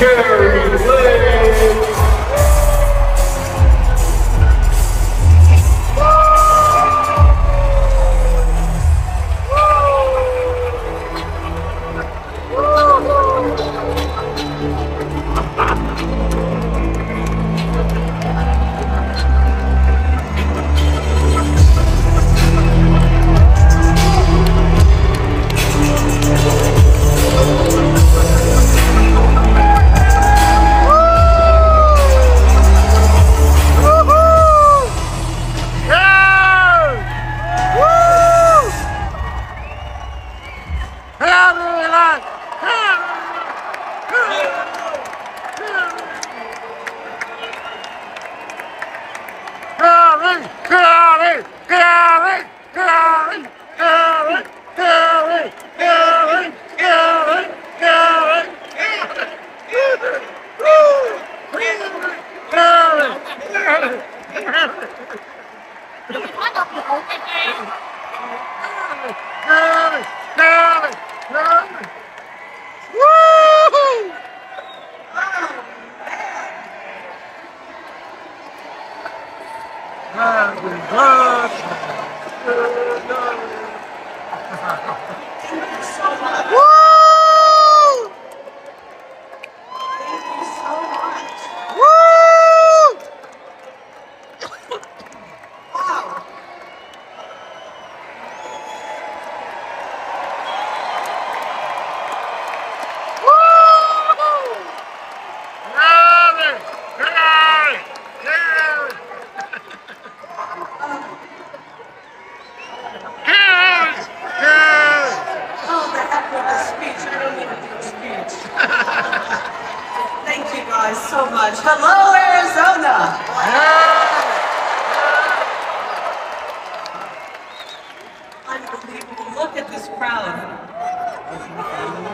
Kari. So much. Hello, Arizona! Unbelievable. Look at this crowd.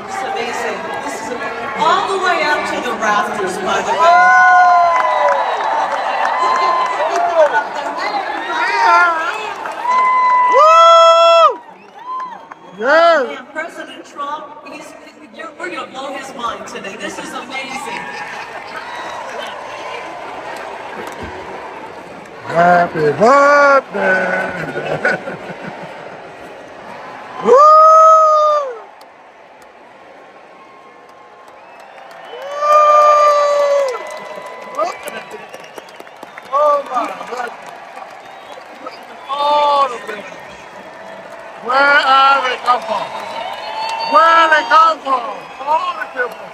It's amazing. This is all the way up to the rafters, by the way. Yeah, President Trump, we're going to blow his mind today. This is amazing. Happy birthday! Woo! Oh my God! All the people. Where are they come from? Where they come from? All the people.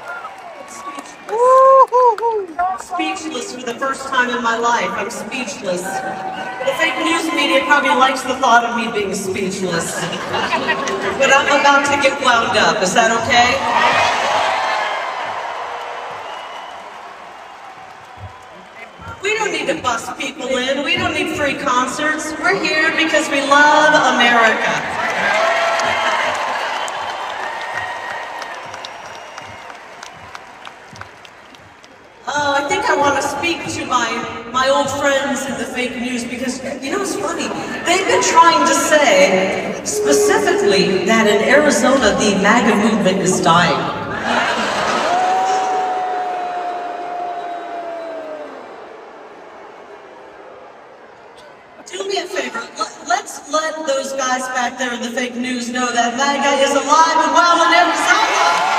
Speechless for the first time in my life. I'm speechless. The fake news media probably likes the thought of me being speechless. But I'm about to get wound up. Is that okay? We don't need to bus people in. We don't need free concerts. We're here because we love America. Oh, I think I want to speak to my old friends in the fake news because, you know, it's funny. They've been trying to say, specifically, that in Arizona, the MAGA movement is dying. Do me a favor. Let's let those guys back there in the fake news know that MAGA is alive and well in Arizona.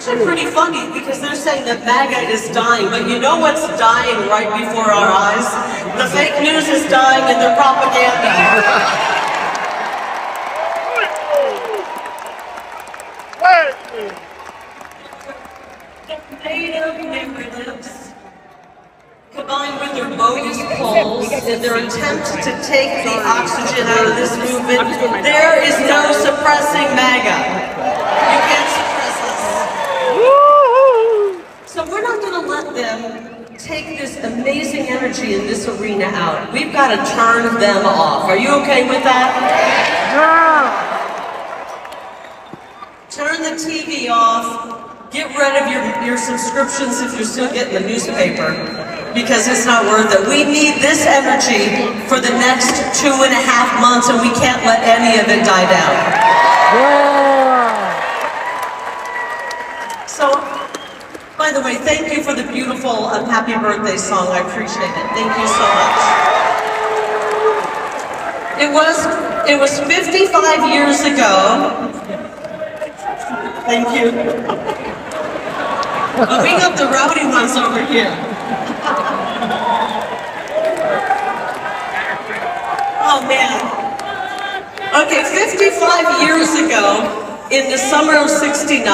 It's pretty funny because they're saying that MAGA is dying, but you know what's dying right before our eyes? The fake news is dying in their propaganda. Native narratives combined with their bogus polls in their attempt to take the oxygen out of this movement, there is no suppressing MAGA. You can't suppress We've got to turn them off. Are you okay with that? Yeah. Turn the TV off. Get rid of your subscriptions if you're still getting the newspaper, because it's not worth it. We need this energy for the next 2.5 months, and we can't let any of it die down. Yeah. So, by the way, thank you for the beautiful happy birthday song. I appreciate it. Thank you so much. It was 55 years ago. Thank you. But we got the rowdy ones over here. Oh man. Okay, 55 years ago, in the summer of '69,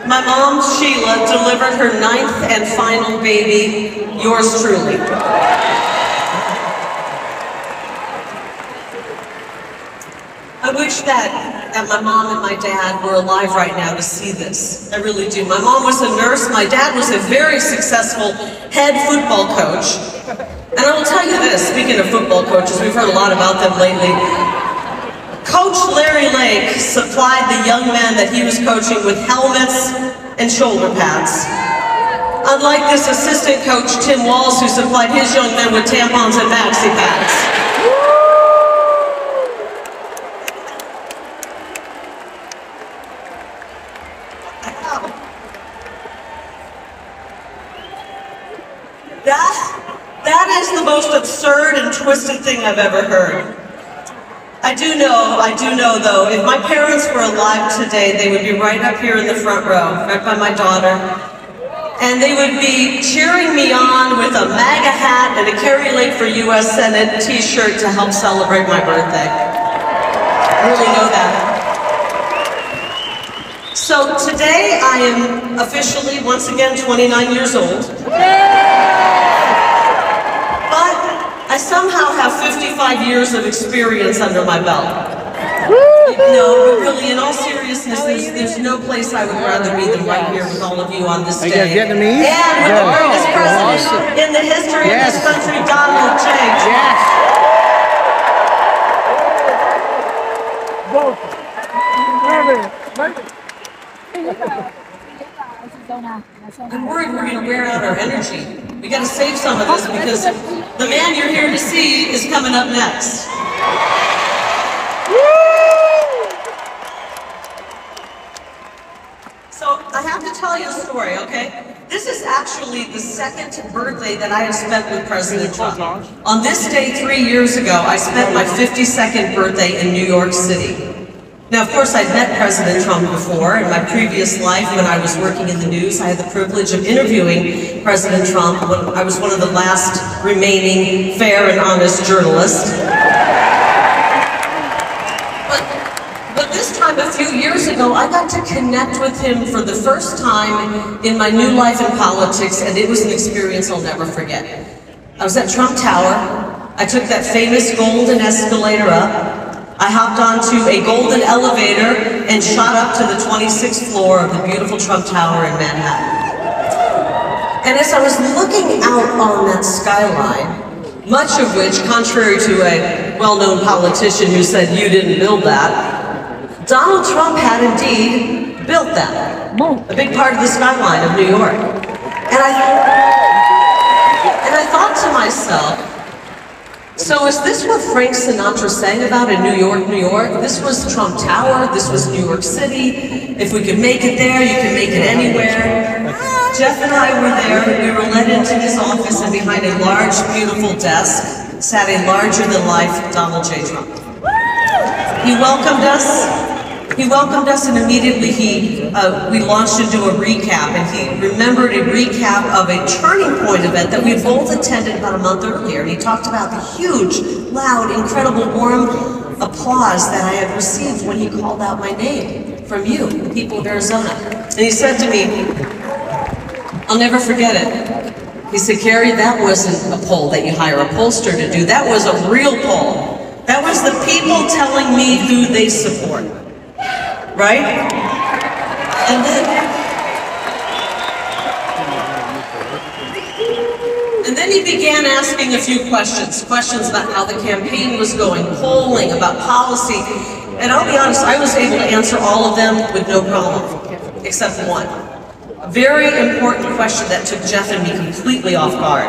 my mom, Sheila, delivered her 9th and final baby, yours truly. I wish that my mom and my dad were alive right now to see this. I really do. My mom was a nurse. My dad was a very successful head football coach. And I will tell you this, speaking of football coaches, we've heard a lot about them lately. Coach Larry Lake supplied the young men that he was coaching with helmets and shoulder pads. Unlike this assistant coach, Tim Walls, who supplied his young men with tampons and maxi pads. That is the most absurd and twisted thing I've ever heard. I do know though, if my parents were alive today, they would be right up here in the front row, right by my daughter. And they would be cheering me on with a MAGA hat and a Kari Lake for U.S. Senate t-shirt to help celebrate my birthday. I really know that. So today I am officially, once again, 29 years old. But I somehow have 55 years of experience under my belt. No, but really, in all seriousness, there's no place I would rather be than right here with all of you on this day. Vietnamese? And with the greatest president in the history of this country, Donald J. Trump. I'm worried we're going to wear out our energy. We got to save some of this because the man you're here to see is coming up next. So I have to tell you a story, okay? This is actually the second birthday that I have spent with President Trump. On this day 3 years ago, I spent my 52nd birthday in New York City. Now, of course, I'd met President Trump before. In my previous life, when I was working in the news, I had the privilege of interviewing President Trump when I was one of the last remaining fair and honest journalists. But this time, a few years ago, I got to connect with him for the first time in my new life in politics, and it was an experience I'll never forget. I was at Trump Tower. I took that famous golden escalator up. I hopped onto a golden elevator and shot up to the 26th floor of the beautiful Trump Tower in Manhattan. And as I was looking out on that skyline, much of which, contrary to a well-known politician who said you didn't build that, Donald Trump had indeed built that. A big part of the skyline of New York. And I thought to myself, so is this what Frank Sinatra sang about in New York, New York? This was Trump Tower, this was New York City. If we could make it there, you can make it anywhere. Jeff and I were there. We were led into his office, and behind a large, beautiful desk sat a larger-than-life Donald J. Trump. He welcomed us, and immediately we launched into a recap, and he remembered a recap of a Turning Point event that we both attended about a month earlier. And he talked about the huge, loud, incredible, warm applause that I had received when he called out my name from you, the people of Arizona. And he said to me, I'll never forget it. He said, Kari, that wasn't a poll that you hire a pollster to do. That was a real poll. That was the people telling me who they support. Right? And And then he began asking a few questions about how the campaign was going, polling, about policy. And I'll be honest, I was able to answer all of them with no problem, except one. A very important question that took Jeff and me completely off guard.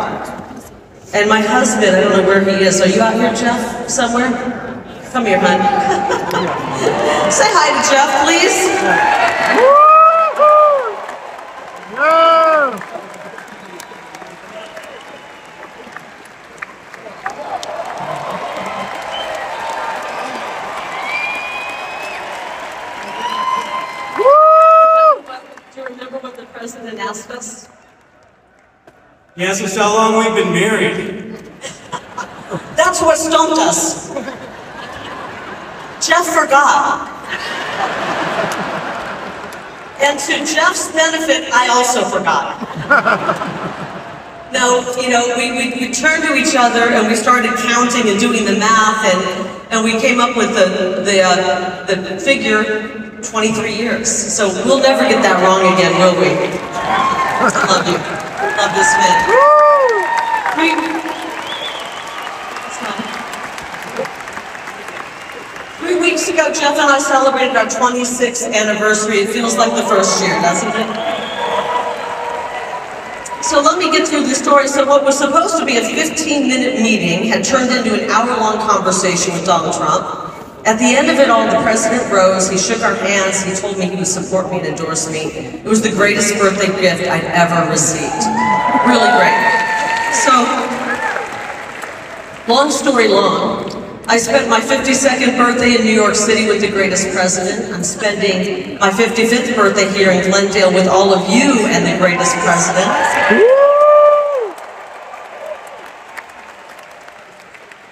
And my husband, I don't know where he is. Are you out here, Jeff, somewhere? Come here, hon. Say hi to Jeff, please. Yeah. Do you remember what the president asked us? He asked us how long we've been married. That's what stumped us. Jeff forgot. And to Jeff's benefit, I also forgot. No, you know, we turned to each other and we started counting and doing the math, and we came up with the figure 23 years. So we'll never get that wrong again, will we? I love you. Love this man. 3 weeks ago, Jeff and I celebrated our 26th anniversary. It feels like the first year, doesn't it? So let me get through the story. So what was supposed to be a 15-minute meeting had turned into an hour-long conversation with Donald Trump. At the end of it all, the president rose, he shook our hands, he told me he would support me and endorse me. It was the greatest birthday gift I'd ever received. Really great. So, long story long, I spent my 52nd birthday in New York City with the greatest president. I'm spending my 55th birthday here in Glendale with all of you and the greatest president.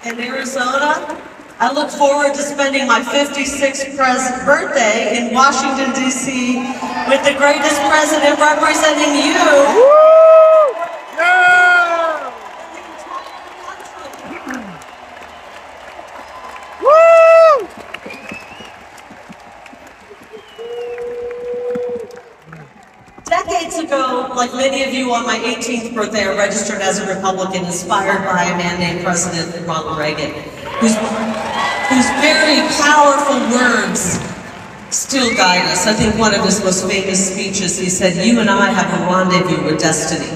In Arizona, I look forward to spending my 56th birthday in Washington, D.C. with the greatest president representing you. Yeah. Decades ago, like many of you, on my 18th birthday, I registered as a Republican, inspired by a man named President Ronald Reagan, whose very powerful words still guide us. I think one of his most famous speeches, he said, "You and I have a rendezvous with destiny.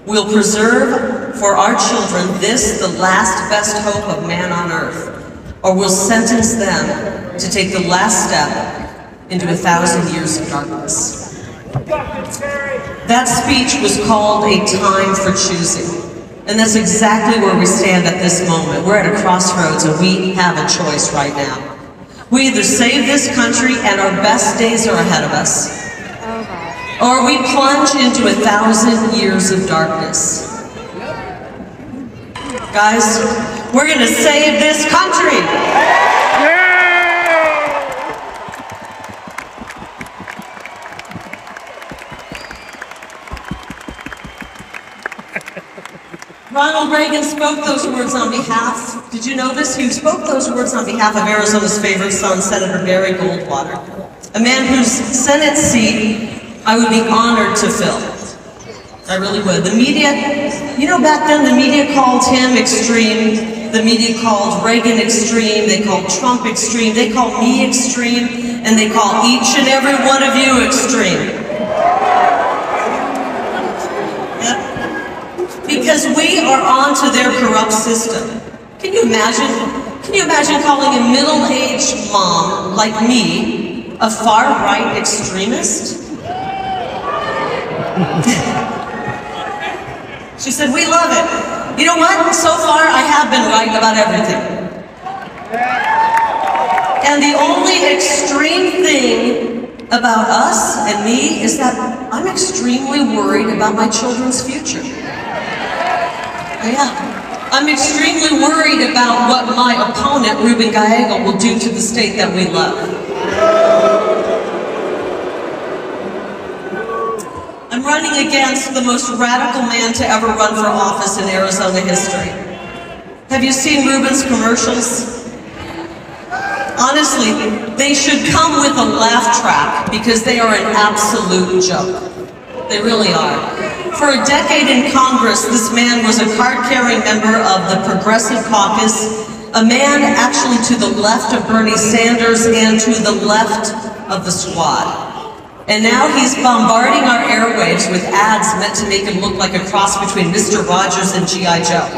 We'll preserve for our children this, the last best hope of man on earth, or we'll sentence them to take the last step into 1,000 years of darkness." That speech was called A Time for Choosing. And that's exactly where we stand at this moment. We're at a crossroads and we have a choice right now. We either save this country and our best days are ahead of us, or we plunge into 1,000 years of darkness. Guys, we're gonna save this country! Ronald Reagan spoke those words on behalf, did you know this? He spoke those words on behalf of Arizona's favorite son, Senator Barry Goldwater, a man whose Senate seat I would be honored to fill. I really would. The media, you know, back then the media called him extreme, the media called Reagan extreme, they called Trump extreme, they called me extreme, and they call each and every one of you extreme. Because we are onto their corrupt system. Can you imagine calling a middle-aged mom like me a far-right extremist? She said, "We love it." You know what? So far, I have been right about everything. And the only extreme thing about us and me is that I'm extremely worried about my children's future. Yeah. I'm extremely worried about what my opponent, Ruben Gallego, will do to the state that we love. I'm running against the most radical man to ever run for office in Arizona history. Have you seen Ruben's commercials? Honestly, they should come with a laugh track because they are an absolute joke. They really are. For a decade in Congress, this man was a card-carrying member of the Progressive Caucus, a man actually to the left of Bernie Sanders and to the left of the Squad. And now he's bombarding our airwaves with ads meant to make him look like a cross between Mr. Rogers and G.I. Joe.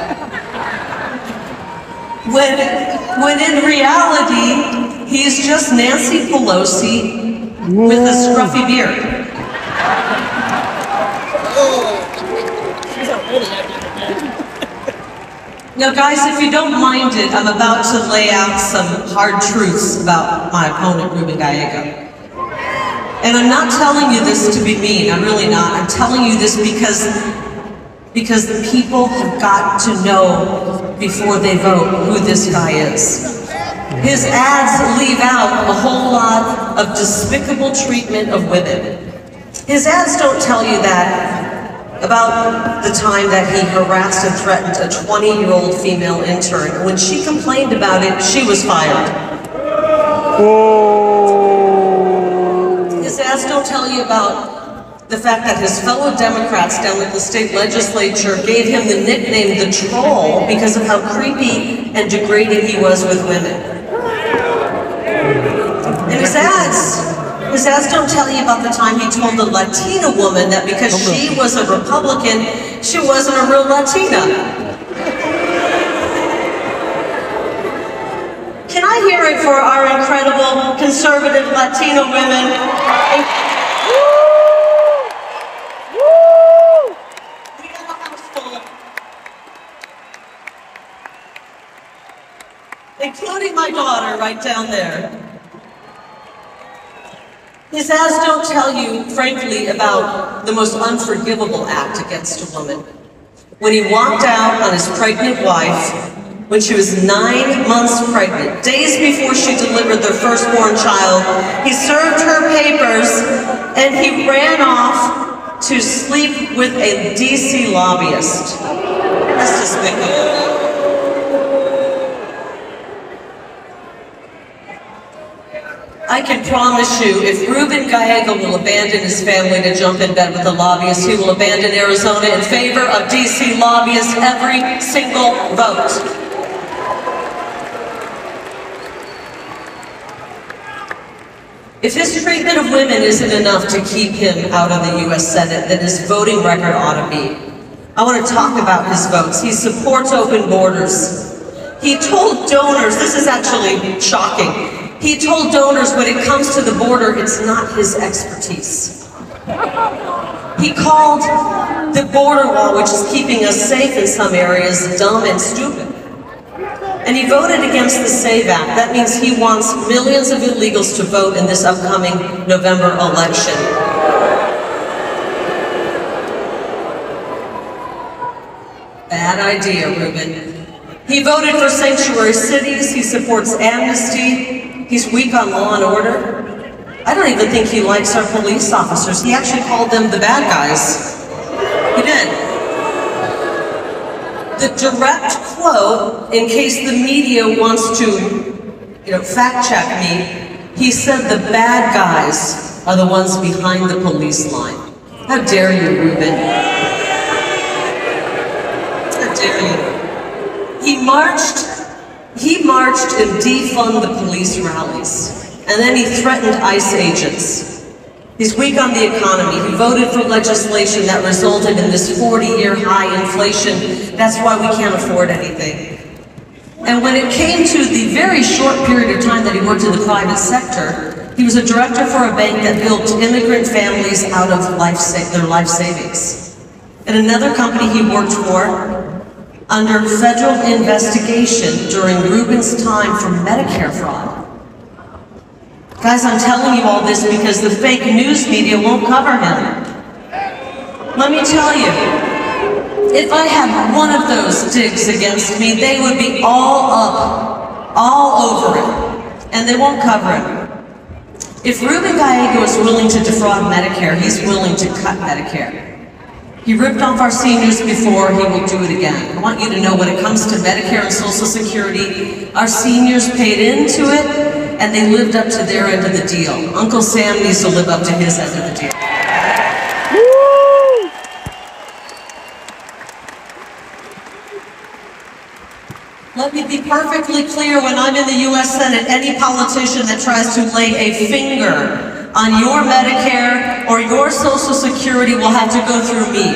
When in reality, he's just Nancy Pelosi with a scruffy beard. Now guys, if you don't mind it, I'm about to lay out some hard truths about my opponent, Ruben Gallego. And I'm not telling you this to be mean, I'm really not. I'm telling you this because the people have got to know before they vote who this guy is. His ads leave out a whole lot of despicable treatment of women. His ads don't tell you that about the time that he harassed and threatened a 20-year-old female intern. When she complained about it, she was fired. His ads don't tell you about the fact that his fellow Democrats down at the state legislature gave him the nickname the Troll because of how creepy and degrading he was with women. And his ads don't tell you about the time he told the Latina woman that because she was a Republican, she wasn't a real Latina. Can I hear it for our incredible conservative Latina women? We have a house full, including my daughter right down there. His ads don't tell you, frankly, about the most unforgivable act against a woman. When he walked out on his pregnant wife, when she was 9 months pregnant, days before she delivered their firstborn child, he served her papers and he ran off to sleep with a DC lobbyist. That's despicable. I can promise you, if Ruben Gallego will abandon his family to jump in bed with a lobbyist, he will abandon Arizona in favor of DC lobbyists every single vote. If his treatment of women isn't enough to keep him out of the U.S. Senate, then his voting record ought to be. I want to talk about his votes. He supports open borders. He told donors, this is actually shocking, he told donors when it comes to the border, it's not his expertise. He called the border wall, which is keeping us safe in some areas, dumb and stupid. And he voted against the SAVE Act. That means he wants millions of illegals to vote in this upcoming November election. Bad idea, Ruben. He voted for sanctuary cities. He supports amnesty. He's weak on law and order. I don't even think he likes our police officers. He actually called them the bad guys. He did. The direct quote, in case the media wants to, fact check me, he said the bad guys are the ones behind the police line. How dare you, Ruben? How dare you? He marched and defunded the police rallies, and then he threatened ICE agents. He's weak on the economy. He voted for legislation that resulted in this 40-year high inflation. That's why we can't afford anything. And when it came to the very short period of time that he worked in the private sector, he was a director for a bank that built immigrant families out of their life savings. And another company he worked for, under federal investigation during Ruben's time for Medicare fraud. Guys, I'm telling you all this because the fake news media won't cover him. Let me tell you, if I had one of those digs against me, they would be all up, all over it, and they won't cover it. If Ruben Gallego is willing to defraud Medicare, he's willing to cut Medicare. He ripped off our seniors before, he will do it again. I want you to know when it comes to Medicare and Social Security, our seniors paid into it, and they lived up to their end of the deal. Uncle Sam needs to live up to his end of the deal. Let me be perfectly clear, when I'm in the U.S. Senate, any politician that tries to lay a finger on your Medicare or your Social Security will have to go through me.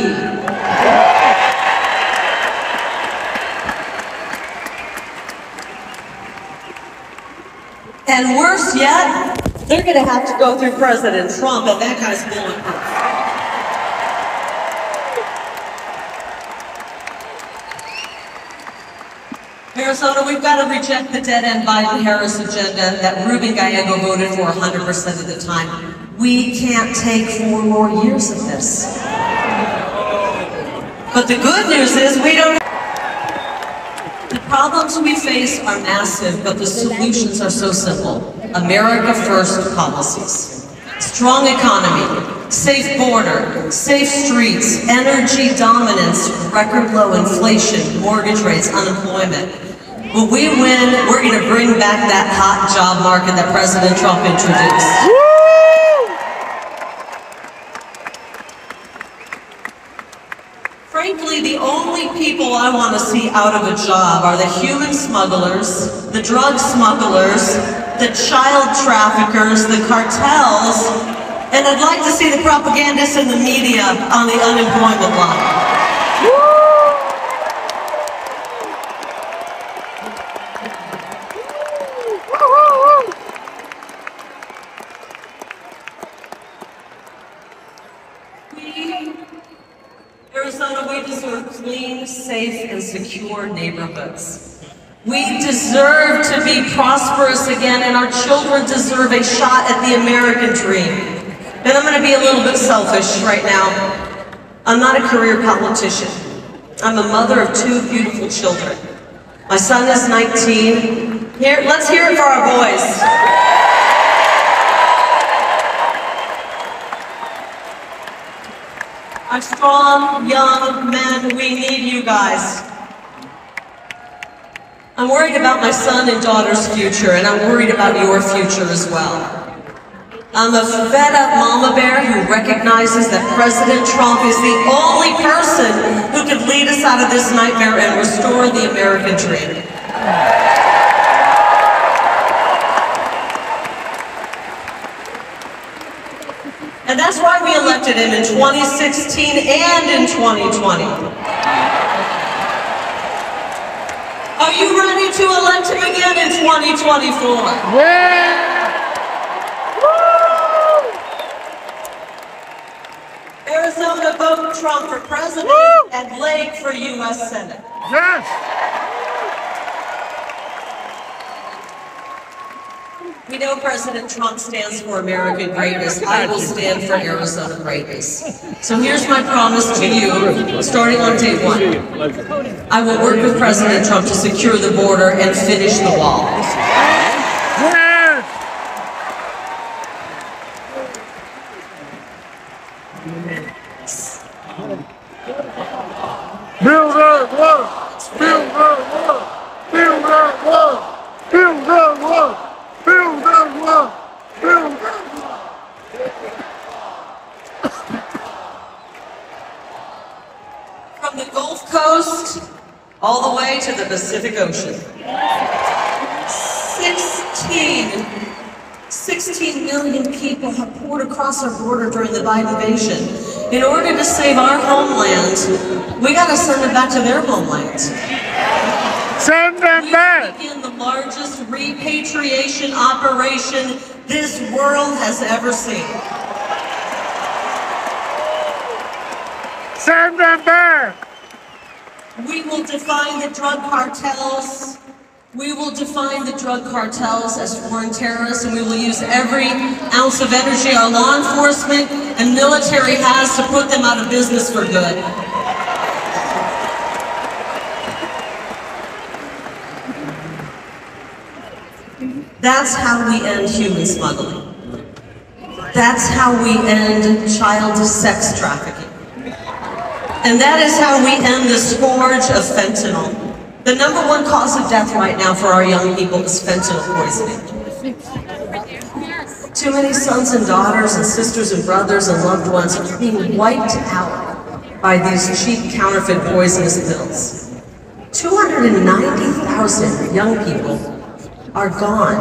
And worse yet, they're going to have to go through President Trump, and that guy's bulletproof. Arizona, we've got to reject the dead-end Biden-Harris agenda that Ruben Gallego voted for 100% of the time. We can't take 4 more years of this. But the good news is we don't. The problems we face are massive, but the solutions are so simple. America First policies. Strong economy, safe border, safe streets, energy dominance, record low inflation, mortgage rates, unemployment. When we win, we're going to bring back that hot job market that President Trump introduced. Frankly, the only people I want to see out of a job are the human smugglers, the drug smugglers, the child traffickers, the cartels, and I'd like to see the propagandists in the media on the unemployment line. Arizona, we deserve clean, safe, and secure neighborhoods. We deserve to be prosperous again, and our children deserve a shot at the American dream. And I'm going to be a little bit selfish right now. I'm not a career politician. I'm a mother of 2 beautiful children. My son is 19. Here, let's hear it for our boys. Our strong, young men, we need you guys. I'm worried about my son and daughter's future, and I'm worried about your future as well. I'm a fed-up mama bear who recognizes that President Trump is the only person who can lead us out of this nightmare and restore the American dream. And that's why we elected him in 2016 and in 2020. Are you ready to elect him again in 2024? Yeah! Arizona, vote Trump for president and Blake for U.S. Senate. Yes! We know President Trump stands for American greatness. I will stand for Arizona greatness. So here's my promise to you, starting on day 1. I will work with President Trump to secure the border and finish the wall. Yes! Build that wall! Build that wall! Build that wall! Build that wall! Build that wall! Build that wall! From the Gulf Coast all the way to the Pacific Ocean. 16 million people have poured across our border during the Biden invasion. In order to save our homeland, we got to send them back to their homeland. Send them back! We begin the largest repatriation operation this world has ever seen. Send them back! We will define the drug cartels. We will define the drug cartels as foreign terrorists, and we will use every ounce of energy our law enforcement and military has to put them out of business for good. That's how we end human smuggling. That's how we end child sex trafficking. And that is how we end the scourge of fentanyl. The #1 cause of death right now for our young people is fentanyl poisoning. Too many sons and daughters and sisters and brothers and loved ones are being wiped out by these cheap counterfeit poisonous pills. 290,000 young people are gone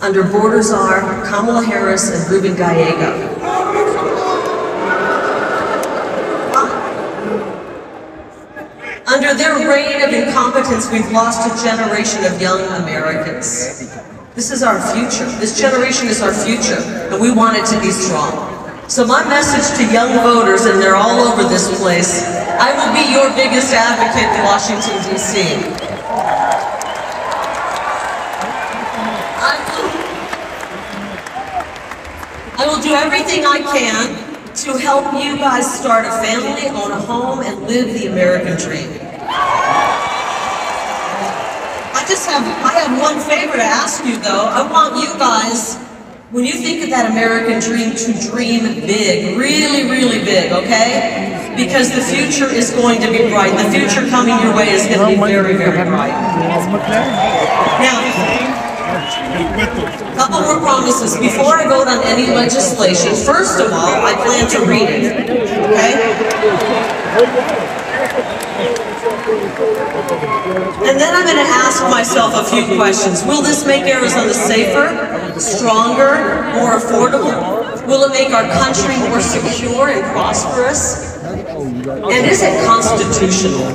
under border czar Kamala Harris and Ruben Gallego. Under their reign of incompetence, we've lost a generation of young Americans. This is our future. This generation is our future, and we want it to be strong. So my message to young voters, and they're all over this place, I will be your biggest advocate in Washington, D.C. I will do everything I can to help you guys start a family, own a home, and live the American dream. I have one favor to ask you though. I want you guys, when you think of that American dream, to dream big, really, really big, okay? Because the future is going to be bright. The future coming your way is going to be very, very bright. Now, a couple more promises. Before I vote on any legislation, first of all, I plan to read it, okay? And then I'm going to ask myself a few questions. Will this make Arizona safer, stronger, more affordable? Will it make our country more secure and prosperous? And is it constitutional?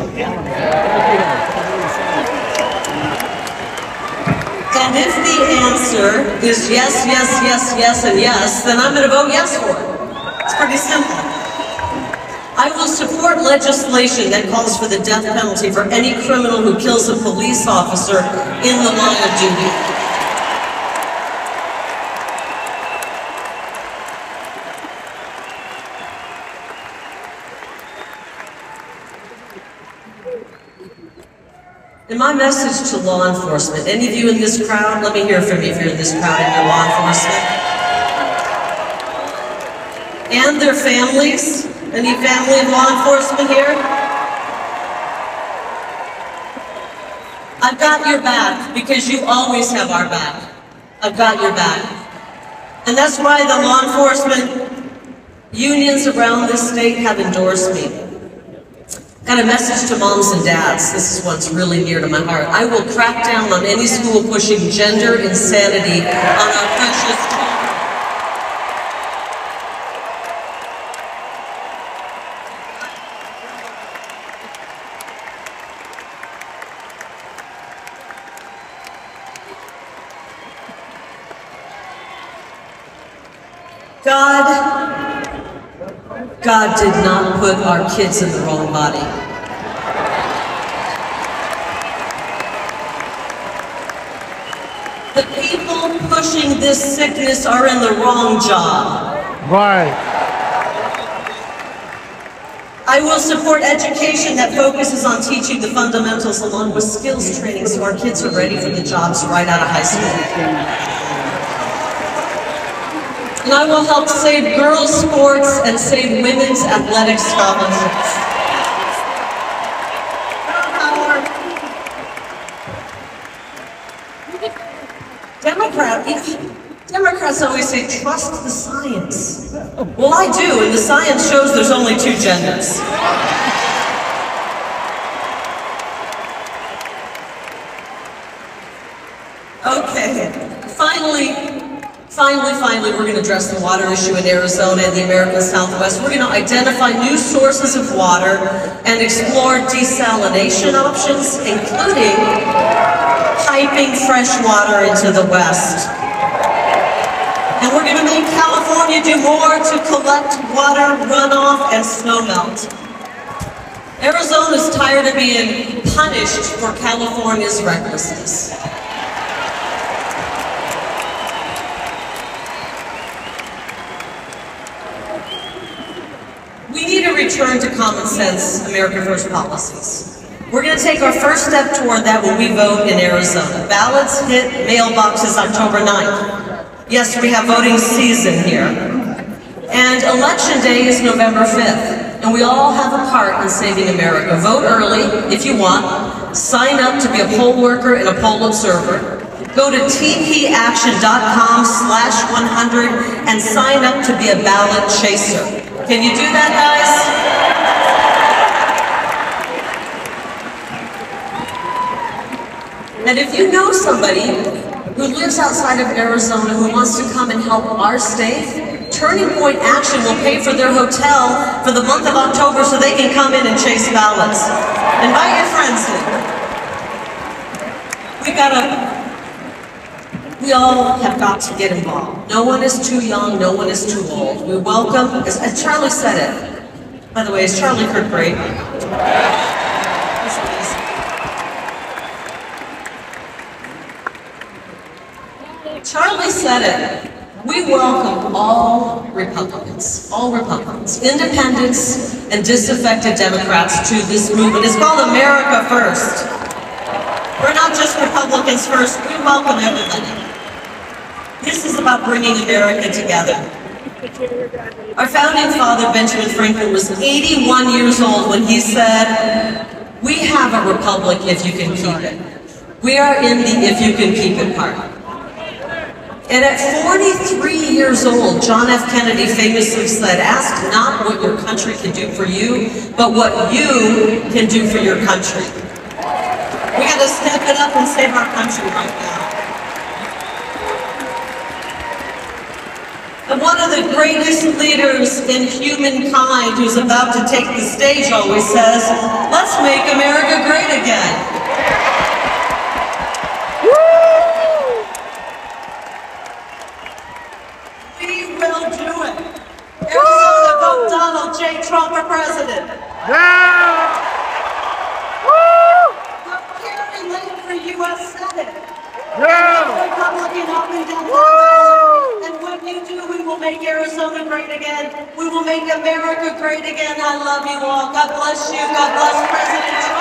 And if the answer is yes, yes, yes, yes, and yes, then I'm going to vote yes for it. It's pretty simple. I will support legislation that calls for the death penalty for any criminal who kills a police officer in the line of duty. And my message to law enforcement, any of you in this crowd, let me hear from you if you're in this crowd and you're law enforcement. And their families. Any family of law enforcement here? I've got your back because you always have our back. I've got your back. And that's why the law enforcement unions around this state have endorsed me. Got a message to moms and dads. This is what's really near to my heart. I will crack down on any school pushing gender insanity on our precious children. God did not put our kids in the wrong body. The people pushing this sickness are in the wrong job. Right. I will support education that focuses on teaching the fundamentals along with skills training so our kids are ready for the jobs right out of high school. And I will help save girls' sports and save women's athletic scholarships. Democrats always say, trust the science. Well, I do, and the science shows there's only two genders. Okay, Finally, we're going to address the water issue in Arizona and the American Southwest. We're going to identify new sources of water and explore desalination options, including piping fresh water into the West. And we're going to make California do more to collect water runoff and snowmelt. Arizona's tired of being punished for California's recklessness. We need a return to common sense America First policies. We're going to take our first step toward that when we vote in Arizona. Ballots hit mailboxes October 9th. Yes, we have voting season here. And Election Day is November 5th. And we all have a part in saving America. Vote early if you want. Sign up to be a poll worker and a poll observer. Go to tpaction.com/100 and sign up to be a ballot chaser. Can you do that, guys? And if you know somebody who lives outside of Arizona who wants to come and help our state, Turning Point Action will pay for their hotel for the month of October so they can come in and chase ballots. Invite your friends in. We all have got to get involved. No one is too young, no one is too old. We welcome, as Charlie said it. By the way, is Charlie Kirk great? Charlie said it. We welcome all Republicans, independents, and disaffected Democrats to this movement. It's called America First. We're not just Republicans first, we welcome everybody. This is about bringing America together. Our founding father, Benjamin Franklin, was 81 years old when he said, "We have a republic if you can keep it." We are in the if you can keep it part. And at 43 years old, John F. Kennedy famously said, "Ask not what your country can do for you, but what you can do for your country." We got to step it up and save our country right now. And one of the greatest leaders in humankind who's about to take the stage always says, "Let's make America great again." We will do it. Arizona, vote Donald J. Trump for president. Yeah! Vote Kari for U.S. Senate. Yeah! Republican up and down. And when you do, we will make Arizona great again. We will make America great again. I love you all. God bless you. God bless President Trump.